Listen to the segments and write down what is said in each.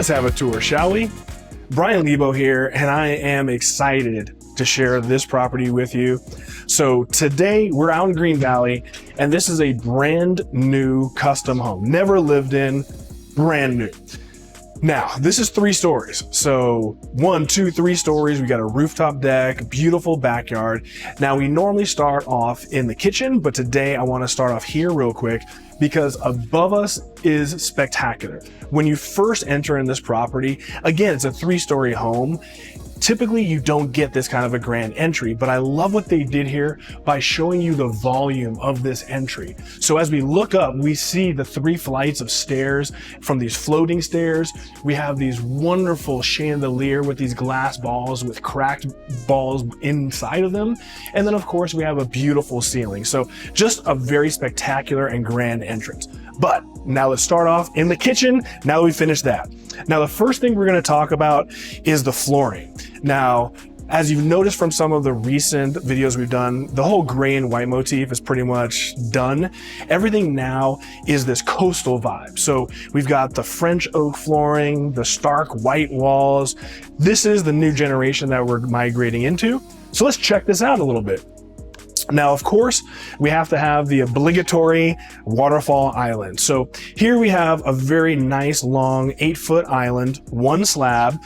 have a tour, shall we? Brian Lebo here, and I am excited to share this property with you. So today we're out in Green Valley, and this is a brand new custom home. Never lived in, brand new. Now, this is 3 stories. So 1, 2, 3 stories. We got a rooftop deck, beautiful backyard. Now we normally start off in the kitchen, but today I want to start off here real quick because above us is spectacular. When you first enter in this property, again, it's a 3-story home. Typically, you don't get this kind of a grand entry, but I love what they did here by showing you the volume of this entry. So as we look up, we see the 3 flights of stairs. From these floating stairs, we have these wonderful chandelier with these glass balls with cracked balls inside of them. And then of course, we have a beautiful ceiling. So just a very spectacular and grand entrance. But now let's start off in the kitchen. Now that we finished that. Now, the first thing we're going to talk about is the flooring. Now, as you've noticed from some of the recent videos we've done, the whole gray and white motif is pretty much done. Everything now is this coastal vibe. So we've got the French oak flooring, the stark white walls. This is the new generation that we're migrating into. So let's check this out a little bit. Now, of course, we have to have the obligatory waterfall island. So here we have a very nice long 8-foot island, 1 slab,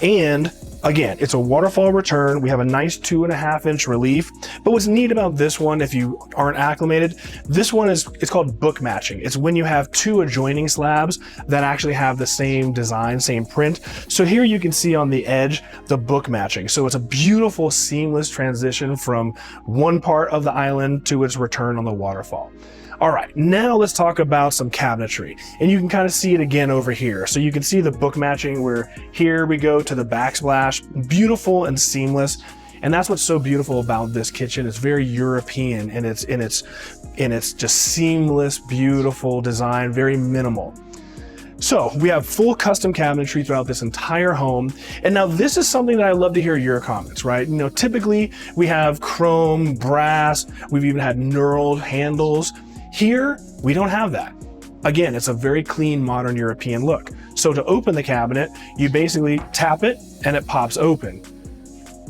and again, it's a waterfall return. We have a nice 2.5-inch relief. But what's neat about this one, if you aren't acclimated, this one it's called book matching. It's when you have 2 adjoining slabs that actually have the same design, same print. So here you can see on the edge, the book matching. So it's a beautiful, seamless transition from one part of the island to its return on the waterfall. All right, now let's talk about some cabinetry. And you can kind of see it again over here. So you can see the book matching where here we go to the backsplash, beautiful and seamless. And that's what's so beautiful about this kitchen. It's very European and it's just seamless, beautiful design, very minimal. So we have full custom cabinetry throughout this entire home. And now this is something that I love to hear your comments, right? You know, typically we have chrome, brass, we've even had knurled handles. Here, we don't have that. Again, it's a very clean, modern European look. So to open the cabinet, you basically tap it and it pops open.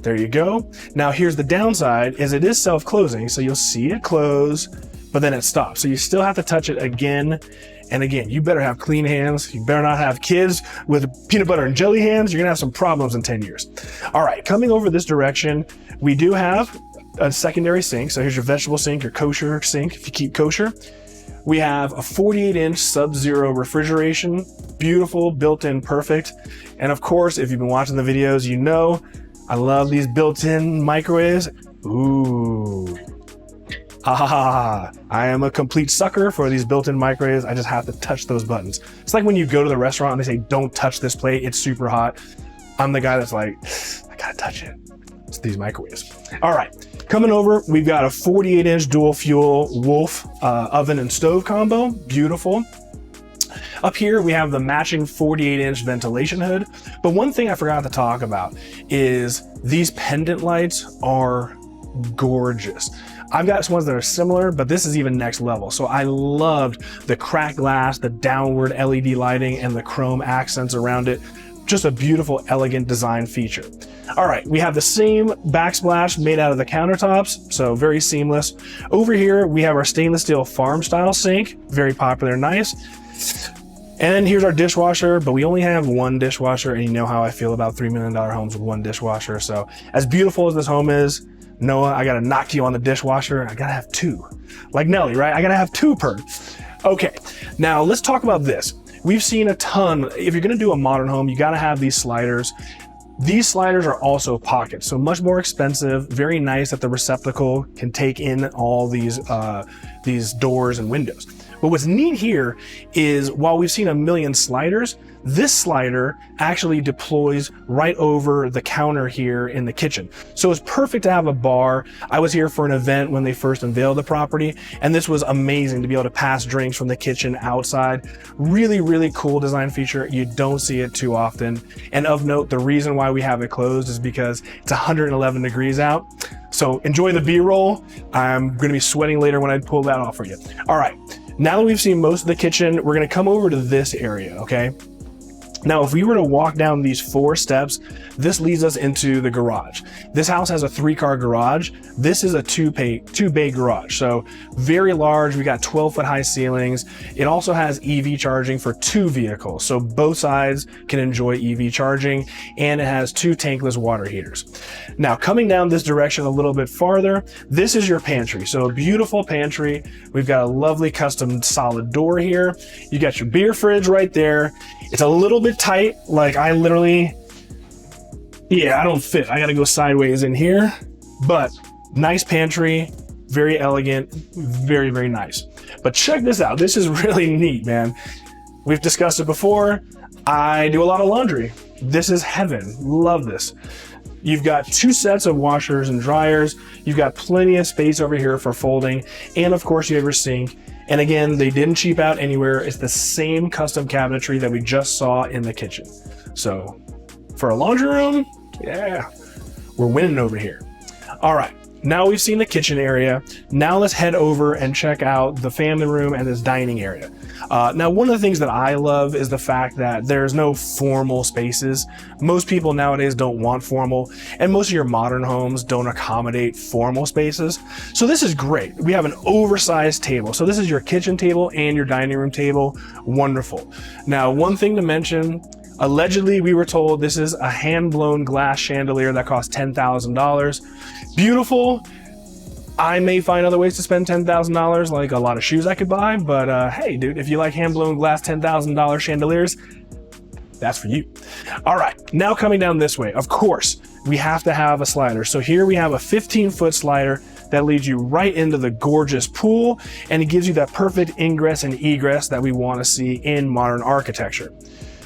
There you go. Now here's the downside, is it is self-closing, so you'll see it close, but then it stops. So you still have to touch it again and again. You better have clean hands. You better not have kids with peanut butter and jelly hands. You're gonna have some problems in 10 years. All right, coming over this direction, we do have a secondary sink. So here's your vegetable sink, your kosher sink, if you keep kosher. We have a 48-inch Sub-Zero refrigeration, beautiful, built-in, perfect. And of course, if you've been watching the videos, you know I love these built-in microwaves. Ooh. I am a complete sucker for these built-in microwaves. I just have to touch those buttons. It's like when you go to the restaurant and they say, don't touch this plate, it's super hot. I'm the guy that's like, I gotta touch it. It's these microwaves. All right, coming over, we've got a 48-inch dual fuel Wolf oven and stove combo, beautiful. Up here, we have the matching 48-inch ventilation hood. But one thing I forgot to talk about is these pendant lights are gorgeous. I've got some ones that are similar, but this is even next level. So I loved the cracked glass, the downward LED lighting, and the chrome accents around it. Just a beautiful, elegant design feature. All right, we have the same backsplash made out of the countertops, so very seamless. Over here, we have our stainless steel farm style sink, very popular and nice. And here's our dishwasher, but we only have 1 dishwasher, and you know how I feel about $3 million homes with 1 dishwasher. So as beautiful as this home is, Noah, I gotta knock you on the dishwasher. I gotta have 2. Like Nelly, right? I gotta have 2 per. Okay, now let's talk about this. We've seen a ton. If you're gonna do a modern home, you gotta have these sliders. These sliders are also pockets, so much more expensive, very nice that the receptacle can take in all these doors and windows. But what's neat here is while we've seen a million sliders, this slider actually deploys right over the counter here in the kitchen. So it's perfect to have a bar. I was here for an event when they first unveiled the property, and this was amazing to be able to pass drinks from the kitchen outside. Really, really cool design feature. You don't see it too often. And of note, the reason why we have it closed is because it's 111 degrees out. So enjoy the B-roll. I'm gonna be sweating later when I pull that off for you. All right, now that we've seen most of the kitchen, we're gonna come over to this area, okay? Now, if we were to walk down these 4 steps, this leads us into the garage. This house has a 3-car garage. This is a 2-bay garage. So very large. We got 12-foot high ceilings. It also has EV charging for 2 vehicles. So both sides can enjoy EV charging, and it has 2 tankless water heaters. Now, coming down this direction a little bit farther, this is your pantry. So a beautiful pantry. We've got a lovely custom solid door here. You got your beer fridge right there. It's a little bit tight. Like I literally, I don't fit. I got to go sideways in here, but nice pantry, very elegant, very, very nice. But check this out. This is really neat, man. We've discussed it before. I do a lot of laundry. This is heaven. Love this. You've got 2 sets of washers and dryers. You've got plenty of space over here for folding. And of course you have your sink. And again, they didn't cheap out anywhere. It's the same custom cabinetry that we just saw in the kitchen. So for a laundry room, yeah, we're winning over here. All right. Now we've seen the kitchen area. Now let's head over and check out the family room and this dining area. Now, one of the things that I love is the fact that there's no formal spaces. Most people nowadays don't want formal, and most of your modern homes don't accommodate formal spaces. So this is great. We have an oversized table. So this is your kitchen table and your dining room table. Wonderful. Now, one thing to mention, allegedly, we were told this is a hand-blown glass chandelier that costs $10,000. Beautiful. I may find other ways to spend $10,000, like a lot of shoes I could buy, but hey, dude, if you like hand-blown glass $10,000 chandeliers, that's for you. All right, now coming down this way, of course, we have to have a slider. So here we have a 15-foot slider that leads you right into the gorgeous pool, and it gives you that perfect ingress and egress that we want to see in modern architecture.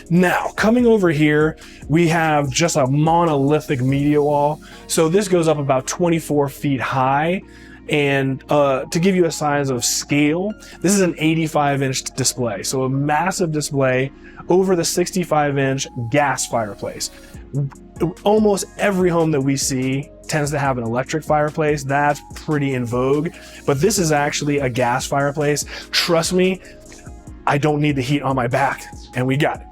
Now, coming over here, we have just a monolithic media wall. So this goes up about 24 feet high. And to give you a size of scale, this is an 85-inch display. So a massive display over the 65-inch gas fireplace. Almost every home that we see tends to have an electric fireplace. That's pretty in vogue. But this is actually a gas fireplace. Trust me, I don't need the heat on my back. And we got it.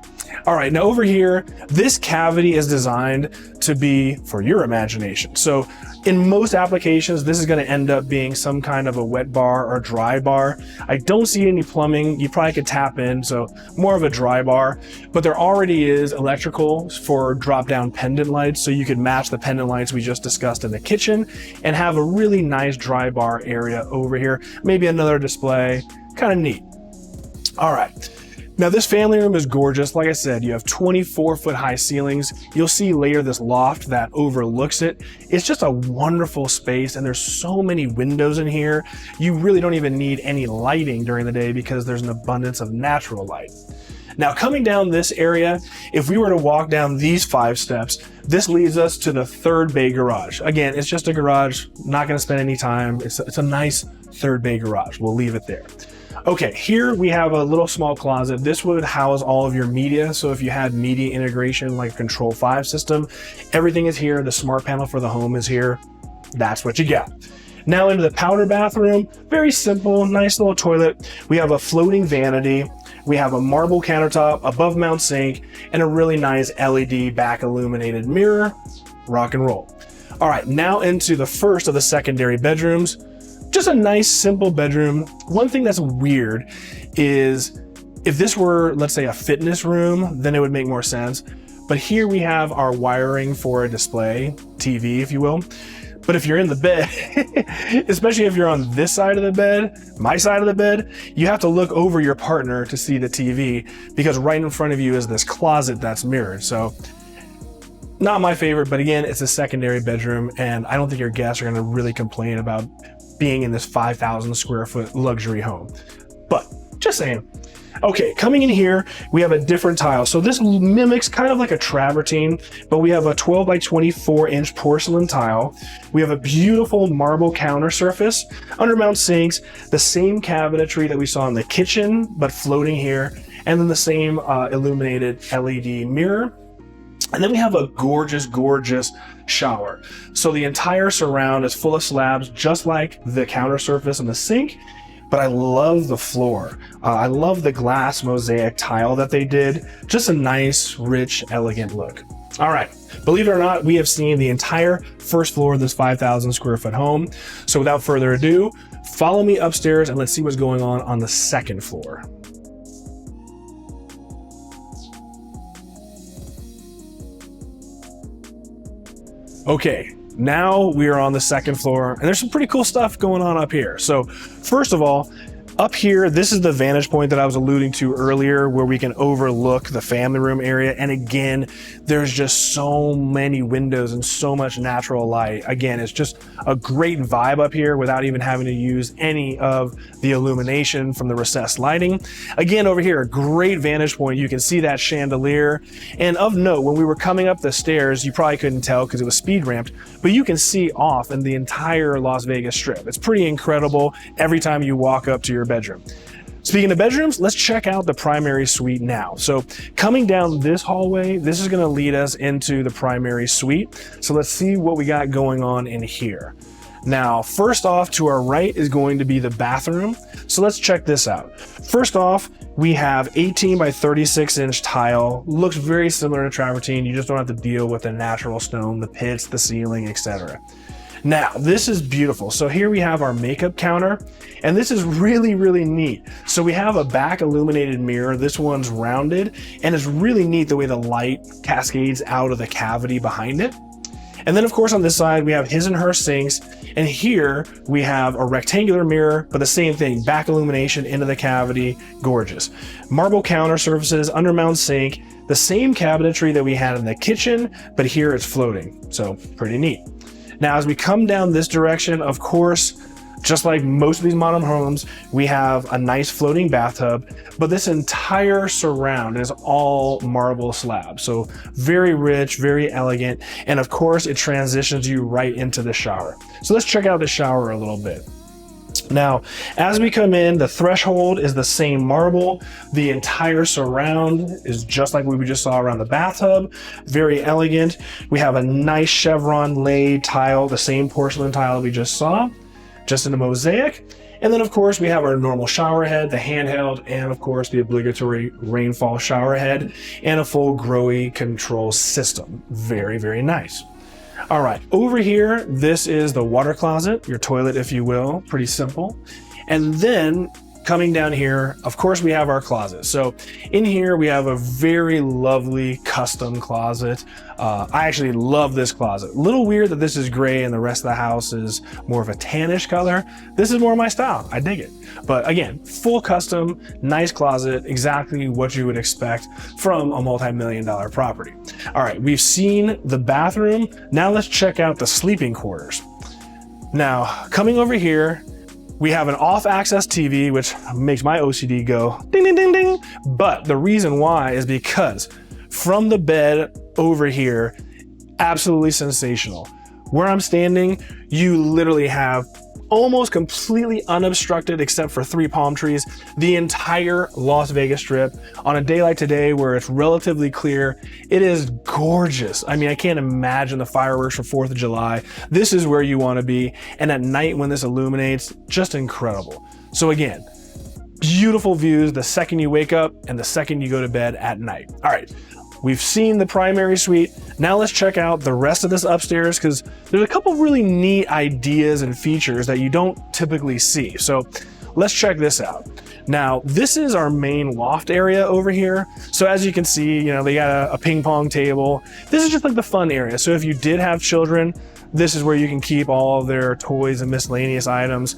All right, now over here, this cavity is designed to be for your imagination. So in most applications, this is going to end up being some kind of a wet bar or dry bar. I don't see any plumbing. You probably could tap in, so more of a dry bar. But there already is electrical for drop-down pendant lights, so you could match the pendant lights we just discussed in the kitchen and have a really nice dry bar area over here. Maybe another display. Kind of neat. All right. Now this family room is gorgeous. Like I said, you have 24-foot high ceilings. You'll see later this loft that overlooks it. It's just a wonderful space, and there's so many windows in here. You really don't even need any lighting during the day because there's an abundance of natural light. Now coming down this area, if we were to walk down these 5 steps, this leads us to the 3rd bay garage. Again, it's just a garage, not gonna spend any time. It's a nice 3rd bay garage. We'll leave it there. Okay, here we have a little small closet. This would house all of your media. So if you had media integration like a Control 5 system, everything is here. The smart panel for the home is here. That's what you got. Now into the powder bathroom, very simple, nice little toilet. We have a floating vanity. We have a marble countertop, above mount sink, and a really nice LED back illuminated mirror. Rock and roll. All right, now into the first of the secondary bedrooms. Just a nice, simple bedroom. One thing that's weird is if this were, let's say, a fitness room, then it would make more sense. But here we have our wiring for a display, TV, if you will. But if you're in the bed, especially if you're on this side of the bed, my side of the bed, you have to look over your partner to see the TV because right in front of you is this closet that's mirrored. So not my favorite, but again, it's a secondary bedroom, and I don't think your guests are going to really complain about being in this 5,000 square foot luxury home. But just saying. Okay, coming in here, we have a different tile. So this mimics kind of like a travertine, but we have a 12 by 24 inch porcelain tile. We have a beautiful marble counter surface, under mount sinks, the same cabinetry that we saw in the kitchen, but floating here, and then the same illuminated LED mirror. And then we have a gorgeous, gorgeous shower. So the entire surround is full of slabs, just like the counter surface and the sink. but I love the floor. I love the glass mosaic tile that they did. Just a nice, rich, elegant look. All right, believe it or not, we have seen the entire first floor of this 5,000 square foot home. So without further ado, follow me upstairs and let's see what's going on the second floor. Okay, now we are on the second floor and there's some pretty cool stuff going on up here. So first of all, up here, this is the vantage point that I was alluding to earlier where we can overlook the family room area. And again, there's just so many windows and so much natural light. Again, it's just a great vibe up here without even having to use any of the illumination from the recessed lighting. Again, over here, a great vantage point. You can see that chandelier. And of note, when we were coming up the stairs, you probably couldn't tell because it was speed ramped, but you can see off in the entire Las Vegas Strip. It's pretty incredible every time you walk up to your bedroom. Speaking of bedrooms, let's check out the primary suite now. So coming down this hallway, this is going to lead us into the primary suite. So let's see what we got going on in here. Now, first off, to our right is going to be the bathroom. So let's check this out. First off, we have 18 by 36 inch tile. Looks very similar to travertine. You just don't have to deal with the natural stone, the pits, the ceiling, etc. Now, this is beautiful. So here we have our makeup counter, and this is really, really neat. So we have a back illuminated mirror. This one's rounded, and it's really neat the way the light cascades out of the cavity behind it. And then of course on this side, we have his and her sinks. And here we have a rectangular mirror, but the same thing, back illumination into the cavity, gorgeous. Marble counter surfaces, undermount sink, the same cabinetry that we had in the kitchen, but here it's floating. So pretty neat. Now, as we come down this direction, of course, just like most of these modern homes, we have a nice floating bathtub, but this entire surround is all marble slab. So very rich, very elegant. And of course, it transitions you right into the shower. So let's check out the shower a little bit. Now, as we come in, the threshold is the same marble. The entire surround is just like we just saw around the bathtub. Very elegant. We have a nice chevron laid tile, the same porcelain tile we just saw, just in a mosaic. And then of course we have our normal shower head, the handheld, and of course the obligatory rainfall shower head and a full Grohe control system. Very, very nice. All right, over here, this is the water closet, your toilet, if you will, pretty simple. And then coming down here, of course, we have our closet. So in here, we have a very lovely custom closet. I actually love this closet. A little weird that this is gray and the rest of the house is more of a tannish color. This is more my style. I dig it. But again, full custom, nice closet, exactly what you would expect from a multi-million-dollar property. All right, we've seen the bathroom. Now let's check out the sleeping quarters. Now, coming over here, we have an off-access TV, which makes my OCD go ding, ding, ding, ding. But the reason why is because from the bed over here, absolutely sensational. Where I'm standing, you literally have almost completely unobstructed, except for 3 palm trees, the entire Las Vegas Strip. On a day like today where it's relatively clear, it is gorgeous. I mean, I can't imagine the fireworks for 4th of July. This is where you want to be. And at night when this illuminates, just incredible. So again, beautiful views the second you wake up and the second you go to bed at night. All right. We've seen the primary suite. Now let's check out the rest of this upstairs because there's a couple really neat ideas and features that you don't typically see. So let's check this out. Now, this is our main loft area over here. So as you can see, you know, they got a ping pong table. This is just like the fun area. So if you did have children, this is where you can keep all of their toys and miscellaneous items.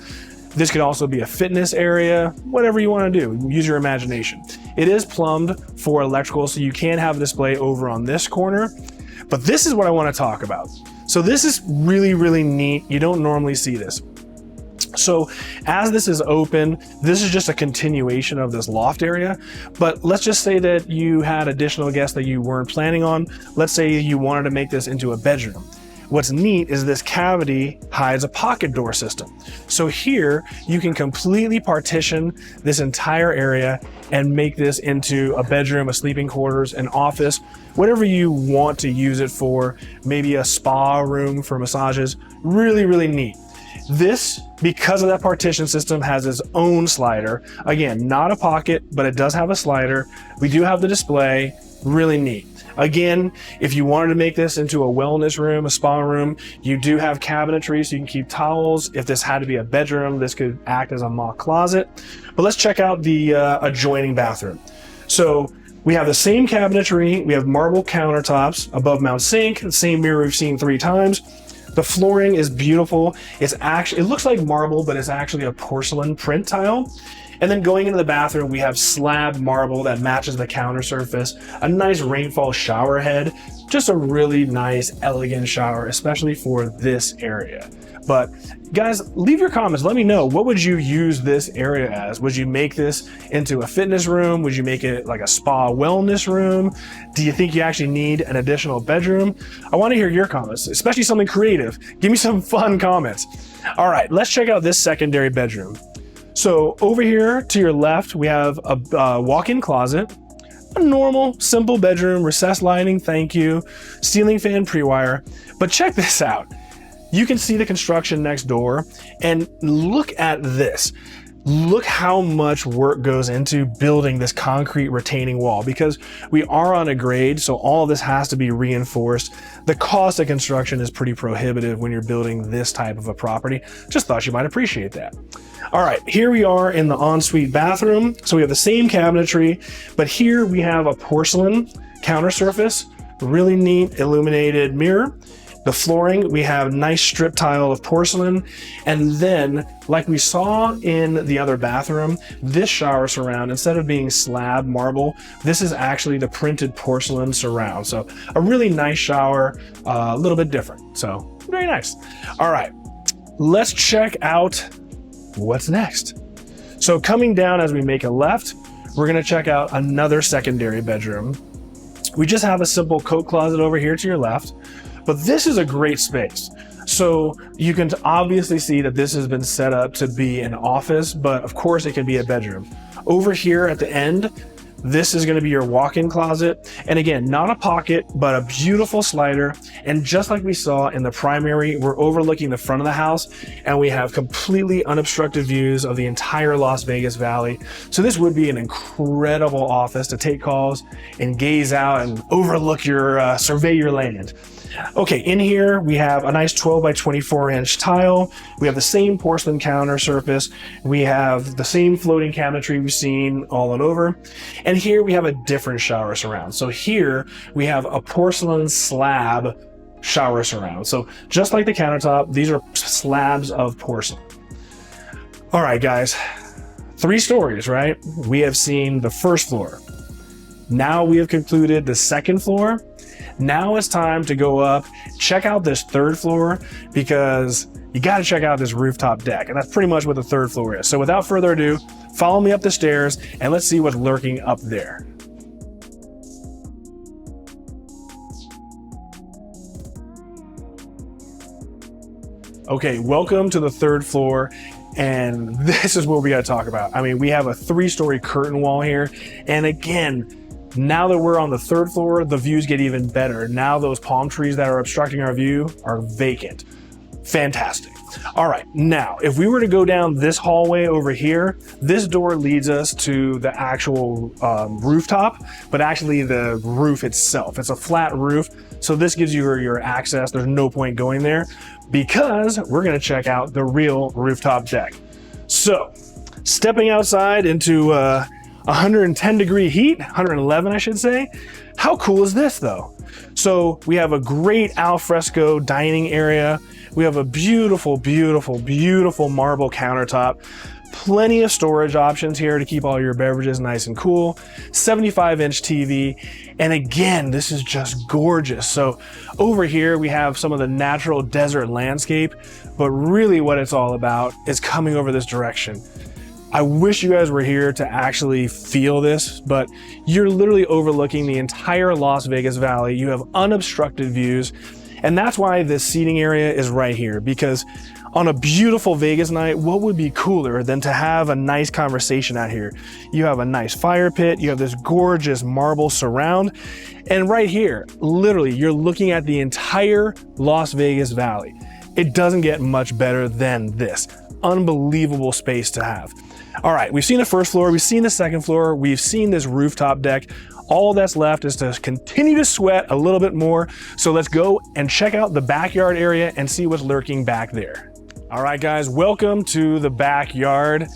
This could also be a fitness area, whatever you want to do, use your imagination. It is plumbed for electrical, so you can have a display over on this corner, but this is what I want to talk about. So this is really, really neat. You don't normally see this. So as this is open, this is just a continuation of this loft area, but let's just say that you had additional guests that you weren't planning on. Let's say you wanted to make this into a bedroom. What's neat is this cavity hides a pocket door system. So here you can completely partition this entire area and make this into a bedroom, a sleeping quarters, an office, whatever you want to use it for, maybe a spa room for massages. Really, really neat. This, because of that partition system, has its own slider. Again, not a pocket, but it does have a slider. We do have the display, really neat. Again, if you wanted to make this into a wellness room, a spa room, you do have cabinetry so you can keep towels. If this had to be a bedroom, this could act as a mock closet. But let's check out the adjoining bathroom. So we have the same cabinetry, we have marble countertops, above mount sink, the same mirror we've seen 3 times. The flooring is beautiful. It looks like marble, but it's actually a porcelain print tile. And then going into the bathroom, we have slab marble that matches the counter surface, a nice rainfall shower head, just a really nice, elegant shower, especially for this area. But guys, leave your comments. Let me know, what would you use this area as? Would you make this into a fitness room? Would you make it like a spa wellness room? Do you think you actually need an additional bedroom? I want to hear your comments, especially something creative. Give me some fun comments. All right, let's check out this secondary bedroom. So over here to your left, we have a walk-in closet, a normal, simple bedroom, recessed lighting, thank you, ceiling fan pre-wire. But check this out. You can see the construction next door, and look at this. Look how much work goes into building this concrete retaining wall, because we are on a grade, so all of this has to be reinforced. The cost of construction is pretty prohibitive when you're building this type of a property. Just thought you might appreciate that. All right, here we are in the ensuite bathroom. So we have the same cabinetry, but here we have a porcelain counter surface, really neat illuminated mirror. The flooring, we have nice strip tile of porcelain. And then, like we saw in the other bathroom, this shower surround, instead of being slab marble, this is actually the printed porcelain surround. So a really nice shower, a little bit different. So very nice. All right, let's check out what's next. So coming down as we make a left, we're gonna check out another secondary bedroom. We just have a simple coat closet over here to your left. But this is a great space. So you can obviously see that this has been set up to be an office, but of course it can be a bedroom. Over here at the end, this is going to be your walk-in closet. And again, not a pocket, but a beautiful slider. And just like we saw in the primary, we're overlooking the front of the house, and we have completely unobstructed views of the entire Las Vegas Valley. So this would be an incredible office to take calls and gaze out and overlook your, survey your land. Okay, in here we have a nice 12 by 24 inch tile. We have the same porcelain counter surface. We have the same floating cabinetry we've seen all and over. And here we have a different shower surround. So here we have a porcelain slab shower surround. So just like the countertop, these are slabs of porcelain. All right, guys, 3 stories, right? We have seen the first floor. Now we have concluded the second floor. Now it's time to go up, check out this 3rd floor, because you got to check out this rooftop deck. And that's pretty much what the 3rd floor is. So without further ado, follow me up the stairs and let's see what's lurking up there. Okay, welcome to the 3rd floor. And this is what we got to talk about. I mean, we have a 3-story curtain wall here. And again, now that we're on the 3rd floor, the views get even better. Now those palm trees that are obstructing our view are vacant. Fantastic. All right, now, if we were to go down this hallway over here, this door leads us to the actual rooftop, but actually the roof itself. It's a flat roof, so this gives you your access. There's no point going there because we're gonna check out the real rooftop deck. So, stepping outside into 110 degree heat, 111 I should say. How cool is this though? So we have a great al fresco dining area. We have a beautiful, beautiful, beautiful marble countertop. Plenty of storage options here to keep all your beverages nice and cool. 75-inch TV. And again, this is just gorgeous. So over here, we have some of the natural desert landscape, but really what it's all about is coming over this direction. I wish you guys were here to actually feel this, but you're literally overlooking the entire Las Vegas Valley. You have unobstructed views, and that's why this seating area is right here, because on a beautiful Vegas night, what would be cooler than to have a nice conversation out here? You have a nice fire pit, you have this gorgeous marble surround, and right here, literally, you're looking at the entire Las Vegas Valley. It doesn't get much better than this. Unbelievable space to have. All right, we've seen the first floor, we've seen the second floor, we've seen this rooftop deck. All that's left is to continue to sweat a little bit more. So let's go and check out the backyard area and see what's lurking back there. All right, guys, welcome to the backyard.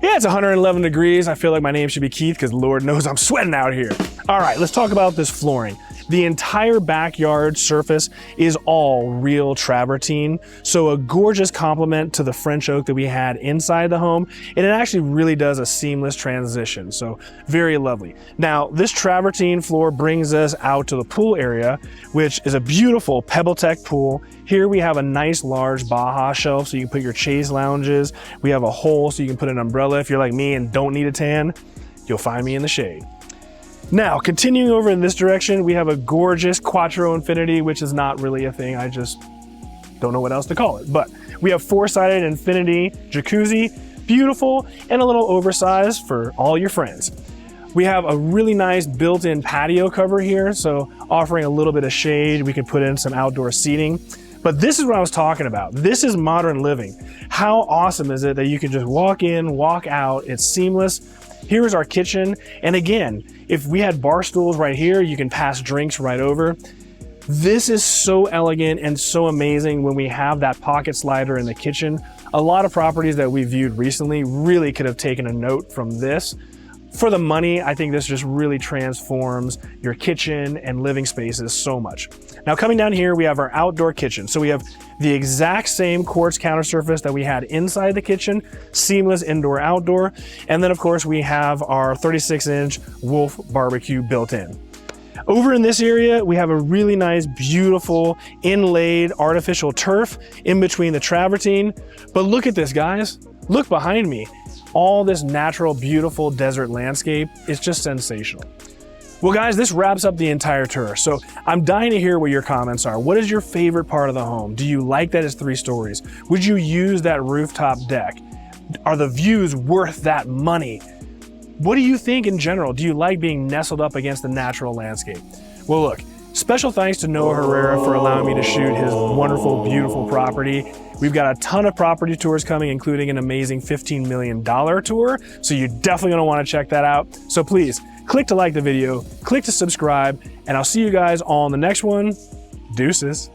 Yeah, it's 111 degrees. I feel like my name should be Keith because Lord knows I'm sweating out here. All right, let's talk about this flooring. The entire backyard surface is all real travertine, so a gorgeous complement to the French oak that we had inside the home, and it actually really does a seamless transition, so very lovely. Now, this travertine floor brings us out to the pool area, which is a beautiful PebbleTec pool. Here we have a nice large Baja shelf so you can put your chaise lounges. We have a hole so you can put an umbrella. If you're like me and don't need a tan, you'll find me in the shade. Now, continuing over in this direction, we have a gorgeous Quattro Infinity, which is not really a thing. I just don't know what else to call it. But we have four-sided Infinity jacuzzi, beautiful and a little oversized for all your friends. We have a really nice built-in patio cover here, so offering a little bit of shade. We can put in some outdoor seating. But this is what I was talking about. This is modern living. How awesome is it that you can just walk in, walk out, it's seamless. Here's our kitchen. And again, if we had bar stools right here, you can pass drinks right over. This is so elegant and so amazing when we have that pocket slider in the kitchen. A lot of properties that we viewed recently really could have taken a note from this. For the money, I think this just really transforms your kitchen and living spaces so much. Now coming down here, we have our outdoor kitchen. So we have the exact same quartz counter surface that we had inside the kitchen, seamless indoor outdoor. And then of course we have our 36-inch Wolf barbecue built in. Over in this area, we have a really nice, beautiful, inlaid artificial turf in between the travertine. But look at this, guys. Look behind me. All this natural, beautiful desert landscape is just sensational. Well, guys, this wraps up the entire tour. So I'm dying to hear what your comments are. What is your favorite part of the home? Do you like that it's 3 stories? Would you use that rooftop deck? Are the views worth that money? What do you think in general? Do you like being nestled up against the natural landscape? Well, look, special thanks to Noah Herrera for allowing me to shoot his wonderful, beautiful property. We've got a ton of property tours coming, including an amazing $15 million tour. So you're definitely gonna wanna check that out. So please, click to like the video, click to subscribe, and I'll see you guys on the next one. Deuces.